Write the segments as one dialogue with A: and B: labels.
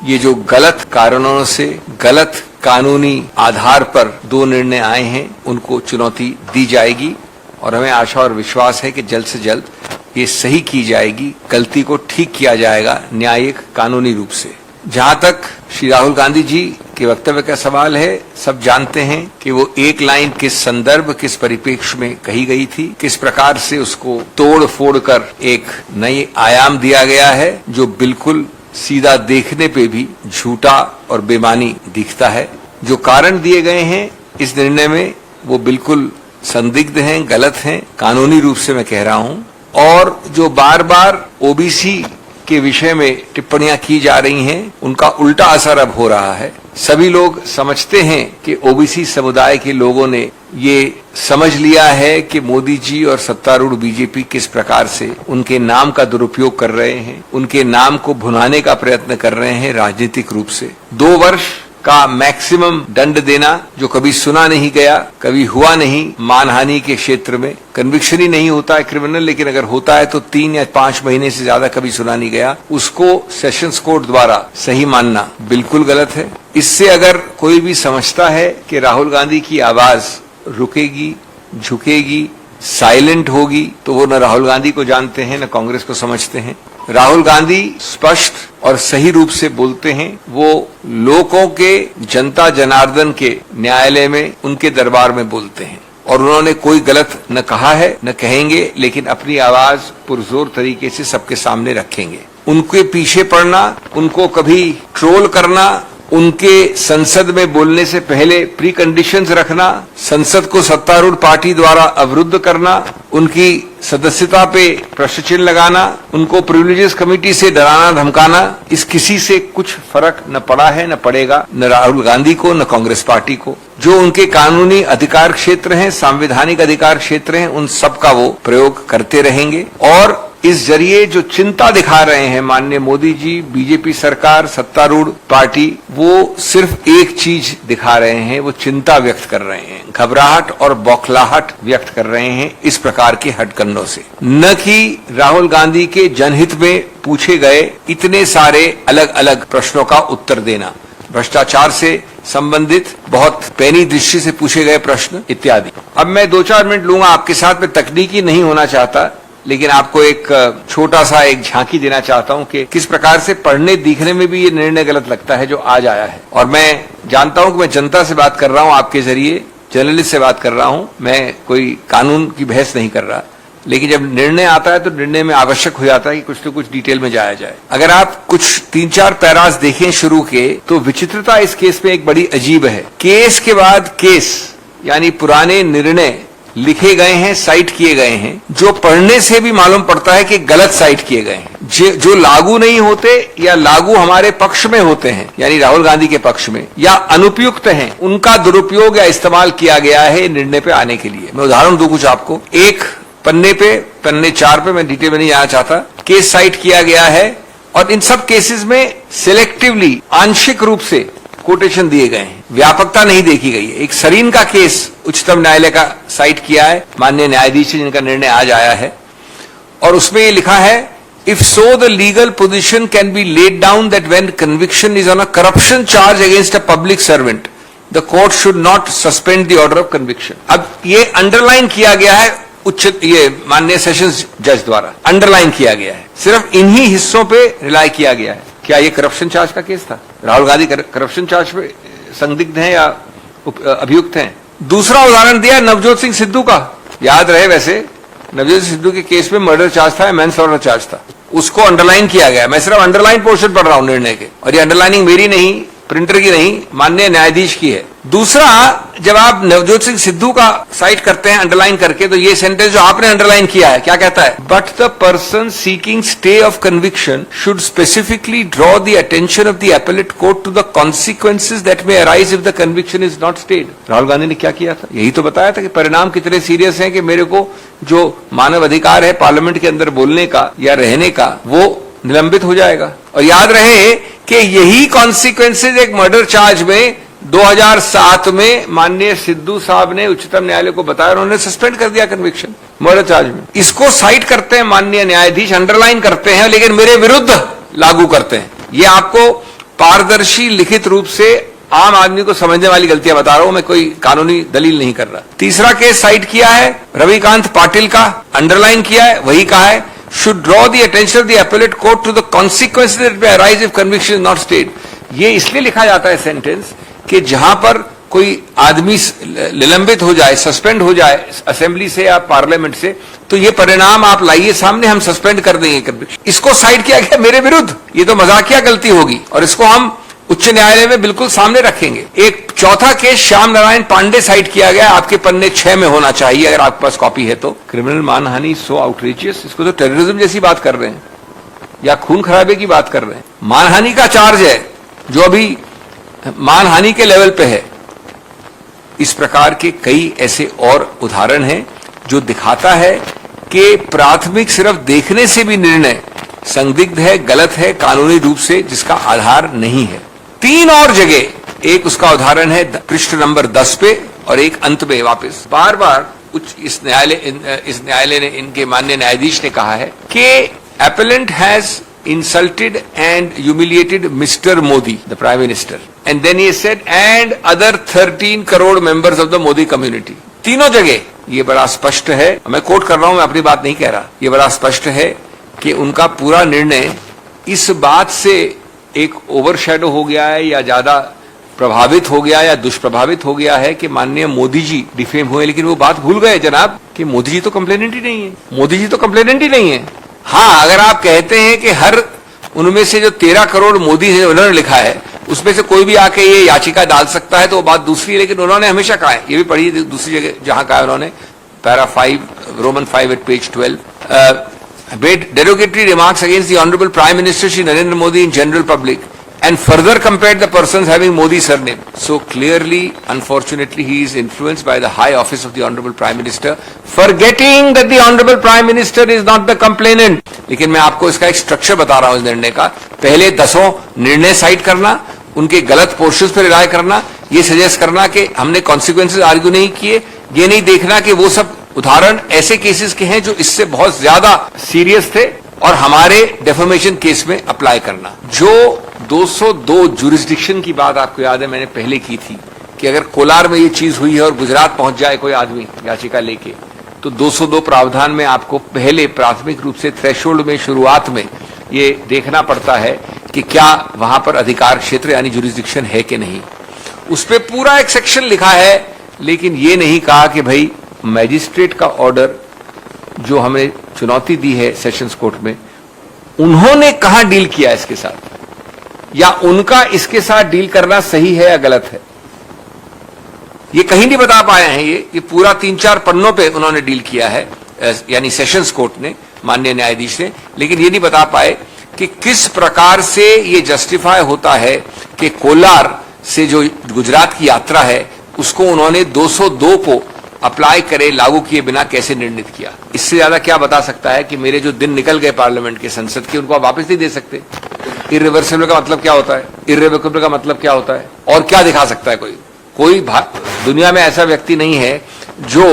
A: ये जो गलत कारणों से गलत कानूनी आधार पर दो निर्णय आए हैं उनको चुनौती दी जाएगी और हमें आशा और विश्वास है कि जल्द से जल्द ये सही की जाएगी, गलती को ठीक किया जाएगा न्यायिक कानूनी रूप से। जहां तक श्री राहुल गांधी जी के वक्तव्य का सवाल है, सब जानते हैं कि वो एक लाइन किस संदर्भ किस परिप्रेक्ष्य में कही गई थी, किस प्रकार से उसको तोड़ फोड़ कर एक नई आयाम दिया गया है जो बिल्कुल सीधा देखने पे भी झूठा और बेमानी दिखता है। जो कारण दिए गए हैं इस निर्णय में वो बिल्कुल संदिग्ध हैं, गलत हैं, कानूनी रूप से मैं कह रहा हूं। और जो बार बार ओबीसी के विषय में टिप्पणियां की जा रही हैं उनका उल्टा असर अब हो रहा है। सभी लोग समझते हैं कि ओबीसी समुदाय के लोगों ने ये समझ लिया है कि मोदी जी और सत्तारूढ़ बीजेपी किस प्रकार से उनके नाम का दुरुपयोग कर रहे हैं, उनके नाम को भुनाने का प्रयत्न कर रहे हैं राजनीतिक रूप से। 2 वर्ष का मैक्सिमम दंड देना जो कभी सुना नहीं गया, कभी हुआ नहीं। मानहानि के क्षेत्र में कन्विक्शन ही नहीं होता है क्रिमिनल, लेकिन अगर होता है तो 3 या 5 महीने से ज्यादा कभी सुना नहीं गया, उसको सेशंस कोर्ट द्वारा सही मानना बिल्कुल गलत है। इससे अगर कोई भी समझता है कि राहुल गांधी की आवाज रुकेगी, झुकेगी, साइलेंट होगी, तो वो न राहुल गांधी को जानते हैं न कांग्रेस को समझते हैं। राहुल गांधी स्पष्ट और सही रूप से बोलते हैं, वो लोगों के, जनता जनार्दन के न्यायालय में, उनके दरबार में बोलते हैं और उन्होंने कोई गलत न कहा है न कहेंगे, लेकिन अपनी आवाज पुरजोर तरीके से सबके सामने रखेंगे। उनके पीछे पड़ना, उनको कभी ट्रोल करना, उनके संसद में बोलने से पहले प्री कंडीशंस रखना, संसद को सत्तारूढ़ पार्टी द्वारा अवरुद्ध करना, उनकी सदस्यता पे प्रश्न चिन्ह लगाना, उनको प्रिविलेजेस कमेटी से डराना धमकाना, इस किसी से कुछ फर्क न पड़ा है न पड़ेगा, न राहुल गांधी को न कांग्रेस पार्टी को। जो उनके कानूनी अधिकार क्षेत्र हैं, संवैधानिक अधिकार क्षेत्र हैं, उन सब का वो प्रयोग करते रहेंगे। और इस जरिए जो चिंता दिखा रहे हैं माननीय मोदी जी, बीजेपी सरकार, सत्तारूढ़ पार्टी, वो सिर्फ एक चीज दिखा रहे हैं, वो चिंता व्यक्त कर रहे हैं, घबराहट और बौखलाहट व्यक्त कर रहे हैं इस प्रकार के हथकंडों से, न कि राहुल गांधी के जनहित में पूछे गए इतने सारे अलग अलग प्रश्नों का उत्तर देना, भ्रष्टाचार से संबंधित बहुत पैनी दृष्टि से पूछे गए प्रश्न इत्यादि। अब मैं 2-4 मिनट लूंगा आपके साथ में, तकनीकी नहीं होना चाहता, लेकिन आपको एक छोटा सा एक झांकी देना चाहता हूं कि किस प्रकार से पढ़ने दिखने में भी ये निर्णय गलत लगता है जो आज आया है। और मैं जानता हूं कि मैं जनता से बात कर रहा हूं, आपके जरिए जर्नलिस्ट से बात कर रहा हूं, मैं कोई कानून की बहस नहीं कर रहा, लेकिन जब निर्णय आता है तो निर्णय में आवश्यक हो जाता है कि कुछ तो कुछ डिटेल में जाया जाए। अगर आप कुछ 3-4 पैरास देखें शुरू के, तो विचित्रता इस केस में एक बड़ी अजीब है। केस के बाद केस, यानी पुराने निर्णय लिखे गए हैं, साइट किए गए हैं, जो पढ़ने से भी मालूम पड़ता है कि गलत साइट किए गए हैं, जो लागू नहीं होते या लागू हमारे पक्ष में होते हैं, यानी राहुल गांधी के पक्ष में, या अनुपयुक्त हैं, उनका दुरुपयोग या इस्तेमाल किया गया है निर्णय पे आने के लिए। मैं उदाहरण दूं कुछ आपको। एक पन्ने 4 पे मैं डिटेल में नहीं जाना चाहता, केस साइट किया गया है और इन सब केसेस में सिलेक्टिवली, आंशिक रूप से कोटेशन दिए गए हैं, व्यापकता नहीं देखी गई है। एक सरीन का केस उच्चतम न्यायालय का साइट किया है माननीय न्यायाधीश जिनका निर्णय आज आया है, और उसमें ये लिखा है, if so the legal position can be laid down that when conviction is on a corruption charge against a public servant the court should not suspend the order of conviction. अब ये अंडरलाइन किया गया है ये माननीय sessions जज द्वारा underline किया गया है, सिर्फ इन्हीं हिस्सों पे रिलाई किया गया है। क्या ये करप्शन चार्ज का केस था? राहुल गांधी करप्शन चार्ज पे संदिग्ध हैं या अभियुक्त हैं? दूसरा उदाहरण दिया नवजोत सिंह सिद्धू का, याद रहे वैसे नवजोत सिंह सिद्धू के केस में मर्डर चार्ज था, मैनस्लॉटर चार्ज था, उसको अंडरलाइन किया गया। मैं सिर्फ अंडरलाइन पोर्शन पढ़ रहा हूं निर्णय के, और ये अंडरलाइनिंग मेरी नहीं, प्रिंटर की नहीं, माननीय न्यायाधीश की है। दूसरा, जब आप नवजोत सिंह सिद्धू का साइट करते हैं अंडरलाइन करके, तो ये सेंटेंस जो आपने अंडरलाइन किया है क्या कहता है? But the person seeking stay of conviction should specifically draw the attention of the appellate court to the consequences that may arise if the conviction is not stayed. Rahul Gandhi ने क्या किया था? यही तो बताया था कि परिणाम कितने सीरियस हैं कि मेरे को जो मानव अधिकार है पार्लियामेंट के अंदर बोलने का या रहने का, वो निलंबित हो जाएगा। और याद रहे कि यही कॉन्सिक्वेंसेज एक मर्डर चार्ज में 2007 में माननीय सिद्धू साहब ने उच्चतम न्यायालय को बताया, उन्होंने सस्पेंड कर दिया कन्विक्शन मर्डर चार्ज में। इसको साइट करते हैं माननीय न्यायाधीश, अंडरलाइन करते हैं, लेकिन मेरे विरुद्ध लागू करते हैं। ये आपको पारदर्शी लिखित रूप से आम आदमी को समझने वाली गलतियां बता रहा हूं मैं, कोई कानूनी दलील नहीं कर रहा। तीसरा केस साइट किया है रविकांत पाटिल का, अंडरलाइन किया है, वही कहा है should draw the attention of the appellate court to the consequences that may arise if conviction is not stayed। ये इसलिए लिखा जाता है सेंटेंस कि जहां पर कोई आदमी निलंबित हो जाए, सस्पेंड हो जाए असेंबली से या पार्लियामेंट से, तो ये परिणाम आप लाइए सामने, हम सस्पेंड कर देंगे कन्विक्शन। इसको साइड किया गया मेरे विरुद्ध, ये तो मजाकिया गलती होगी और इसको हम उच्च न्यायालय में बिल्कुल सामने रखेंगे। एक चौथा केस श्याम नारायण पांडे साइड किया गया, आपके पन्ने 6 में होना चाहिए अगर आपके पास कॉपी है तो। क्रिमिनल मानहानि सो आउटरीचियस, इसको तो टेररिज्म जैसी बात कर रहे हैं या खून खराबे की बात कर रहे हैं। मानहानि का चार्ज है जो अभी मानहानि के लेवल पे है। इस प्रकार के कई ऐसे और उदाहरण हैं जो दिखाता है कि प्राथमिक सिर्फ देखने से भी निर्णय संदिग्ध है, गलत है कानूनी रूप से, जिसका आधार नहीं है। 3 और जगह, एक उसका उदाहरण है पृष्ठ नंबर 10 पे और एक अंत में वापस बार बार इस न्यायालय ने, इनके माननीय न्यायाधीश ने कहा है कि appellant has insulted and humiliated Mr. Modi, the Prime Minister, and then he said and other 13 crore members of the Modi community। तीनों जगह ये बड़ा स्पष्ट है, मैं कोट कर रहा हूं, मैं अपनी बात नहीं कह रहा, ये बड़ा स्पष्ट है कि उनका पूरा निर्णय इस बात से एक ओवरशैडो हो गया है या ज्यादा प्रभावित हो गया या दुष्प्रभावित हो गया है कि माननीय मोदी जी डिफेम हुए, लेकिन वो बात भूल गए जनाब कि मोदी जी तो कंप्लेनेंट ही नहीं है, मोदी जी तो कंप्लेनेंट ही नहीं है। हाँ, अगर आप कहते हैं कि हर उनमें से जो 13 करोड़ मोदी है उन्होंने लिखा है उसमें से कोई भी आके ये याचिका डाल सकता है तो वो बात दूसरी है, लेकिन उन्होंने हमेशा कहा है, ये भी पढ़िए दूसरी जगह जहां कहा उन्होंने, para 5 Roman 5 at page 12, made derogatory remarks against the Honorable Prime Minister Shri Narendra Modi in general public and further compared the persons having Modi surname. So clearly, unfortunately, he is influenced by the high office of the Honorable Prime Minister, forgetting that the Honorable Prime Minister is not the complainant. लेकिन मैं आपको इसका एक structure बता रहा हूं इस निर्णय का। पहले 10 निर्णय साइड करना, उनके गलत पोर्शंस पर राय करना, ये सजेस्ट करना कि हमने कॉन्सिक्वेंसेज आर्ग्यू नहीं किए, ये नहीं देखना कि वो सब उदाहरण ऐसे केसेस के हैं जो इससे बहुत ज्यादा सीरियस थे और हमारे डेफेमेशन केस में अप्लाई करना। जो 202 जुरिस्डिक्शन की बात आपको याद है मैंने पहले की थी कि अगर कोलार में ये चीज हुई है और गुजरात पहुंच जाए कोई आदमी याचिका लेके, तो 202 प्रावधान में आपको पहले प्राथमिक रूप से थ्रेशोल्ड में शुरुआत में ये देखना पड़ता है कि क्या वहां पर अधिकार क्षेत्र यानी जुरिस्डिक्शन है कि नहीं। उस पर पूरा एक सेक्शन लिखा है, लेकिन ये नहीं कहा कि भाई मैजिस्ट्रेट का ऑर्डर जो हमें चुनौती दी है सेशंस कोर्ट में, उन्होंने कहां डील किया इसके साथ, या उनका इसके साथ डील करना सही है या गलत है, ये कहीं नहीं बता पाए हैं। ये पूरा 3-4 पन्नों पे उन्होंने डील किया है, यानी सेशंस कोर्ट ने, माननीय न्यायाधीश ने, लेकिन ये नहीं बता पाए कि किस प्रकार से ये जस्टिफाई होता है कि कोलार से जो गुजरात की यात्रा है उसको उन्होंने 202 को अप्लाई करे, लागू किए बिना कैसे निर्णित किया। इससे ज्यादा क्या बता सकता है कि मेरे जो दिन निकल गए पार्लियामेंट के, संसद के, उनको आप वापस नहीं दे सकते। इर्रिवर्सिबल का मतलब क्या होता है, इर्रिवोकेबल का मतलब क्या होता है, और क्या दिखा सकता है कोई दुनिया में ऐसा व्यक्ति नहीं है जो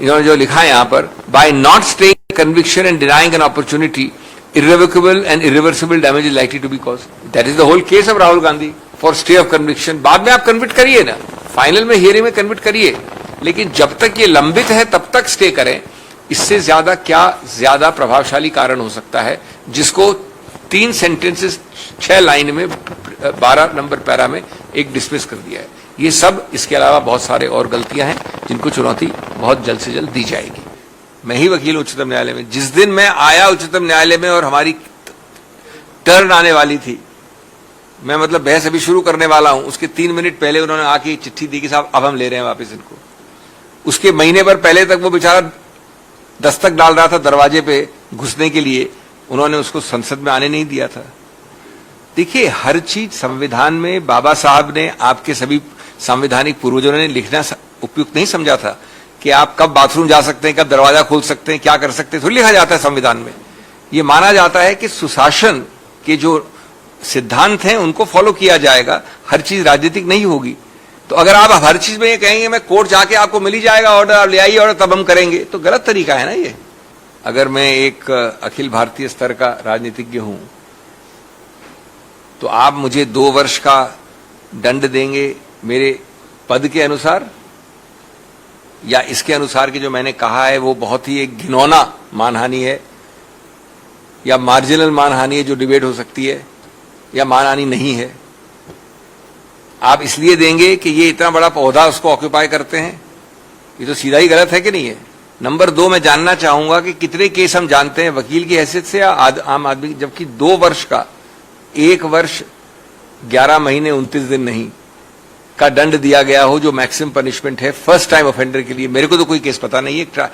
A: इन्होंने जो लिखा है यहां पर, by not staying conviction and denying an opportunity irrevocable and irreversible damage is likely to be caused. That is the whole case of Rahul Gandhi for stay of conviction. बाद में आप कन्विक्ट करिए ना, फाइनल में hearing में convict करिए, लेकिन जब तक ये लंबित है तब तक स्टे करें। इससे ज्यादा क्या ज्यादा प्रभावशाली कारण हो सकता है, जिसको 3 सेंटेंसेस 6 लाइन में 12 नंबर पैरा में एक डिसमिस कर दिया है। ये सब, इसके अलावा बहुत सारे और गलतियां हैं जिनको चुनौती बहुत जल्द से जल्द दी जाएगी। मैं ही वकील उच्चतम न्यायालय में, जिस दिन मैं आया उच्चतम न्यायालय में और हमारी टर्न आने वाली थी, मैं मतलब बहस अभी शुरू करने वाला हूं, उसके 3 मिनट पहले उन्होंने आके चिट्ठी दी कि साहब अब हम ले रहे हैं वापस इनको। उसके महीने भर पहले तक वो बेचारा दस्तक डाल रहा था दरवाजे पे घुसने के लिए, उन्होंने उसको संसद में आने नहीं दिया था। देखिए, हर चीज संविधान में बाबा साहब ने, आपके सभी संवैधानिक पूर्वजों ने लिखना उपयुक्त नहीं समझा था कि आप कब बाथरूम जा सकते हैं, कब दरवाजा खोल सकते हैं, क्या कर सकते हैं, थोड़ी लिखा जाता है संविधान में। यह माना जाता है कि सुशासन के जो सिद्धांत हैं उनको फॉलो किया जाएगा, हर चीज राजनीतिक नहीं होगी। तो अगर आप हर चीज में ये कहेंगे मैं कोर्ट जाके आपको मिल ही जाएगा ऑर्डर, आप ले आइए ऑर्डर तब हम करेंगे, तो गलत तरीका है ना ये। अगर मैं एक अखिल भारतीय स्तर का राजनीतिज्ञ हूं तो आप मुझे 2 वर्ष का दंड देंगे मेरे पद के अनुसार, या इसके अनुसार कि जो मैंने कहा है वो बहुत ही एक घिनौना मानहानि है, या मार्जिनल मानहानि है जो डिबेट हो सकती है, या मानहानि नहीं है? आप इसलिए देंगे कि ये इतना बड़ा पौधा उसको ऑक्यूपाई करते हैं? ये तो सीधा ही गलत है कि नहीं है? नंबर 2, मैं जानना चाहूंगा कि कितने केस हम जानते हैं वकील की हैसियत से या आम आदमी, जबकि 2 वर्ष का 1 वर्ष 11 महीने 29 दिन नहीं का दंड दिया गया हो, जो मैक्सिमम पनिशमेंट है फर्स्ट टाइम ऑफेंडर के लिए। मेरे को तो कोई केस पता नहीं है,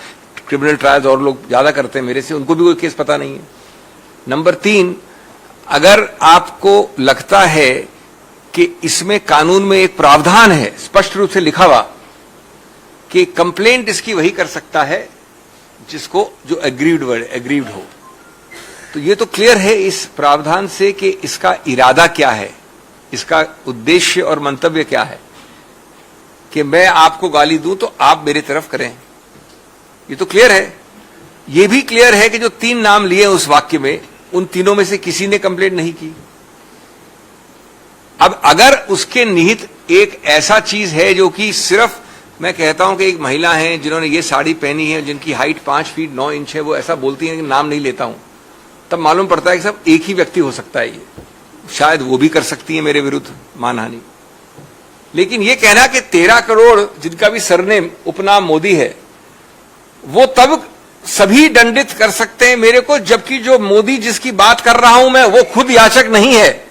A: क्रिमिनल ट्रायल्स और लोग ज्यादा करते हैं मेरे से, उनको भी कोई केस पता नहीं है। नंबर 3, अगर आपको लगता है कि इसमें कानून में एक प्रावधान है स्पष्ट रूप से लिखा हुआ कि कंप्लेंट इसकी वही कर सकता है जिसको जो एग्रीव्ड हो, तो ये तो क्लियर है इस प्रावधान से कि इसका इरादा क्या है, इसका उद्देश्य और मंतव्य क्या है कि मैं आपको गाली दूं तो आप मेरी तरफ करें। ये तो क्लियर है। ये भी क्लियर है कि जो 3 नाम लिए उस वाक्य में, उन तीनों में से किसी ने कंप्लेंट नहीं की। अब अगर उसके निहित एक ऐसा चीज है जो कि सिर्फ, मैं कहता हूं कि एक महिला है जिन्होंने ये साड़ी पहनी है, जिनकी हाइट 5 फीट 9 इंच है, वो ऐसा बोलती है कि नाम नहीं लेता हूं, तब मालूम पड़ता है कि सब एक ही व्यक्ति हो सकता है। ये शायद वो भी कर सकती है मेरे विरुद्ध मानहानि। लेकिन ये कहना कि 13 करोड़ जिनका भी सरनेम उपनाम मोदी है, वो तब सभी दंडित कर सकते हैं मेरे को, जबकि जो मोदी जिसकी बात कर रहा हूं मैं, वो खुद याचक नहीं है।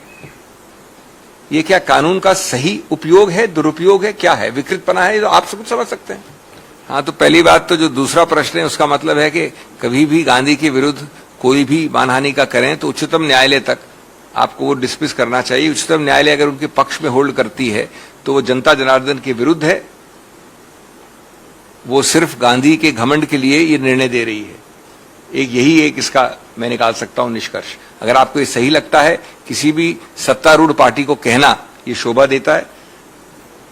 A: ये क्या कानून का सही उपयोग है, दुरुपयोग है, क्या है, विकृतपना है? तो आप सब कुछ समझ सकते हैं। हाँ, तो पहली बात तो जो दूसरा प्रश्न है उसका मतलब है कि कभी भी गांधी के विरुद्ध कोई भी मानहानि का करें तो उच्चतम न्यायालय तक आपको वो डिस्मिस करना चाहिए। उच्चतम न्यायालय अगर उनके पक्ष में होल्ड करती है तो वो जनता जनार्दन के विरुद्ध है, वो सिर्फ गांधी के घमंड के लिए ये निर्णय दे रही है। यही एक इसका मैं निकाल सकता हूं निष्कर्ष। अगर आपको ये सही लगता है, किसी भी सत्तारूढ़ पार्टी को कहना ये शोभा देता है,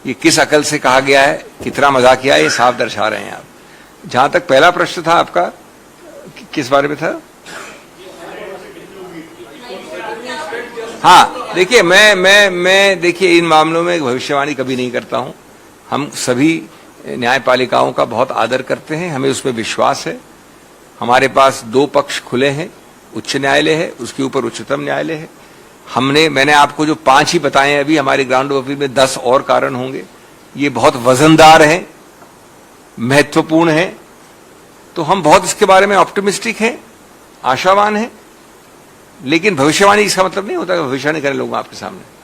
A: ये किस अकल से कहा गया है, कितना मजाकिया है, ये साफ दर्शा रहे हैं आप। जहां तक पहला प्रश्न था आपका, किस बारे में था? हाँ, देखिए मैं देखिए इन मामलों में भविष्यवाणी कभी नहीं करता हूं। हम सभी न्यायपालिकाओं का बहुत आदर करते हैं, हमें उसमें विश्वास है। हमारे पास 2 पक्ष खुले हैं, उच्च न्यायालय है, उसके ऊपर उच्चतम न्यायालय है। मैंने आपको जो 5 ही बताए हैं अभी, हमारे ग्राउंड ऑफ अपील में 10 और कारण होंगे। ये बहुत वजनदार हैं, महत्वपूर्ण हैं, तो हम बहुत इसके बारे में ऑप्टिमिस्टिक हैं, आशावान हैं। लेकिन भविष्यवाणी इसका मतलब नहीं होता कि भविष्यवाणी करें लोग आपके सामने।